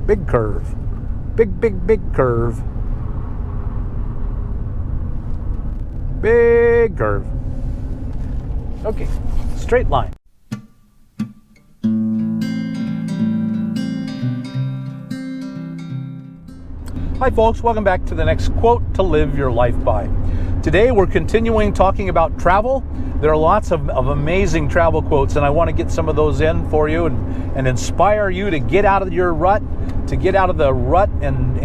Big curve. Big, big, big curve. Big curve. Okay, straight line. Hi folks, welcome back to the next quote to live your life by. Today we're continuing talking about travel. There are lots of amazing travel quotes, and I want to get some of those in for you and inspire you to get out of your rut, to get out of the rut and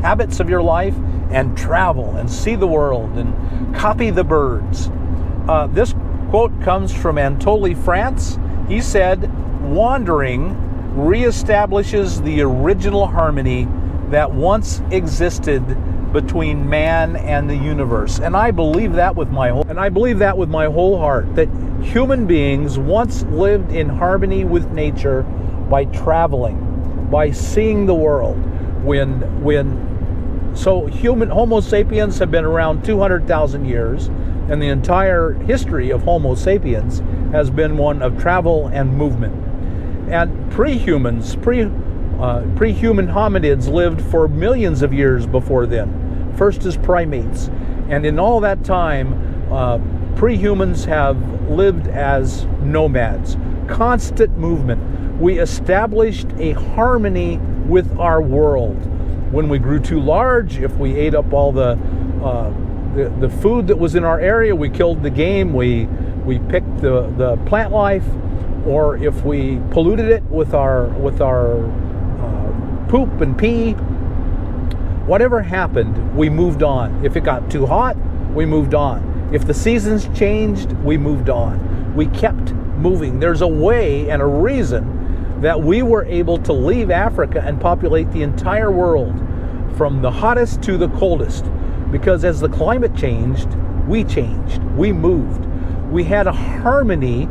habits of your life and travel and see the world and copy the birds. This quote comes from Antole France. He said, "Wandering reestablishes the original harmony that once existed between man and the universe." And I believe that with my whole heart, that human beings once lived in harmony with nature by traveling, by seeing the world. So Homo sapiens have been around 200,000 years, and the entire history of Homo sapiens has been one of travel and movement. And pre-human hominids lived for millions of years before then, first as primates. And in all that time, pre-humans have lived as nomads, constant movement. We established a harmony with our world. When we grew too large, if we ate up all the food that was in our area, we killed the game, we picked the plant life, or if we polluted it with our poop and pee, whatever happened, we moved on. If it got too hot, we moved on. If the seasons changed, we moved on. We kept moving. There's a way and a reason that we were able to leave Africa and populate the entire world, from the hottest to the coldest, because as the climate changed, we moved. We had a harmony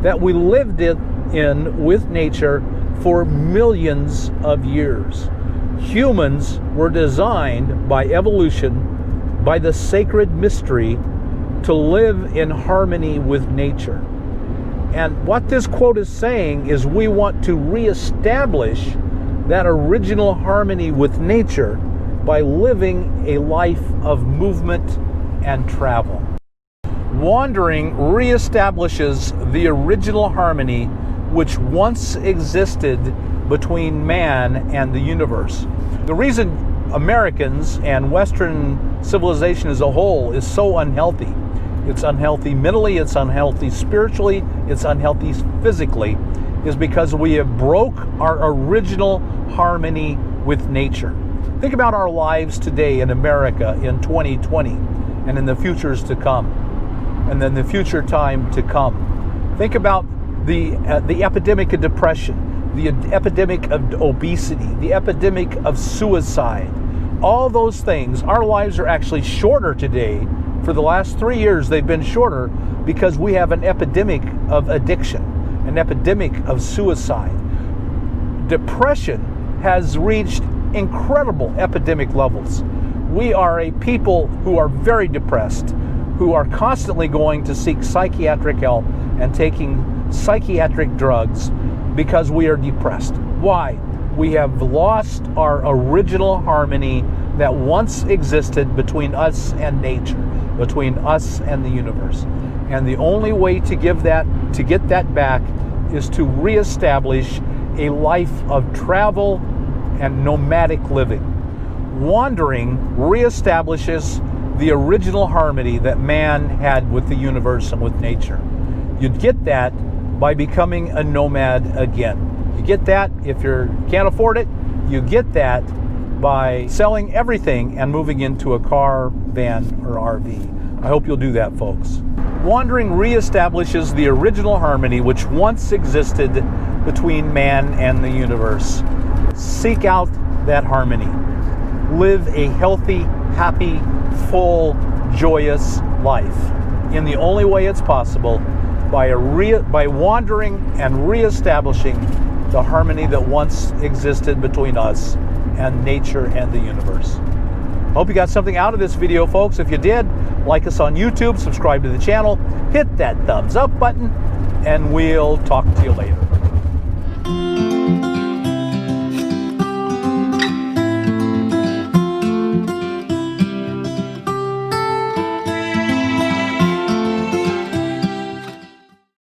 that we lived in with nature for millions of years. Humans were designed by evolution, by the sacred mystery, to live in harmony with nature. And what this quote is saying is we want to reestablish that original harmony with nature by living a life of movement and travel. Wandering reestablishes the original harmony which once existed between man and the universe. The reason Americans and Western civilization as a whole is so unhealthy, it's unhealthy mentally, it's unhealthy spiritually, it's unhealthy physically, is because we have broke our original harmony with nature. Think about our lives today in America in 2020 and in the futures to come, and then the future time to come. Think about the epidemic of depression, the epidemic of obesity, the epidemic of suicide. All those things, our lives are actually shorter today. For the last 3 years, they've been shorter because we have an epidemic of addiction, an epidemic of suicide. Depression has reached incredible epidemic levels. We are a people who are very depressed, who are constantly going to seek psychiatric help and taking psychiatric drugs because we are depressed. Why? We have lost our original harmony that once existed between us and nature, between us and the universe. And the only way to get that back is to reestablish a life of travel and nomadic living. Wandering reestablishes the original harmony that man had with the universe and with nature. You'd get that by becoming a nomad again. You get that if you can't afford it. You get that by selling everything and moving into a car, van, or RV. I hope you'll do that, folks. Wandering reestablishes the original harmony which once existed between man and the universe. Seek out that harmony. Live a healthy, happy, full, joyous life in the only way it's possible, by wandering and reestablishing the harmony that once existed between us and nature and the universe. Hope you got something out of this video, folks. If you did, like us on YouTube, subscribe to the channel, hit that thumbs up button, and we'll talk to you later.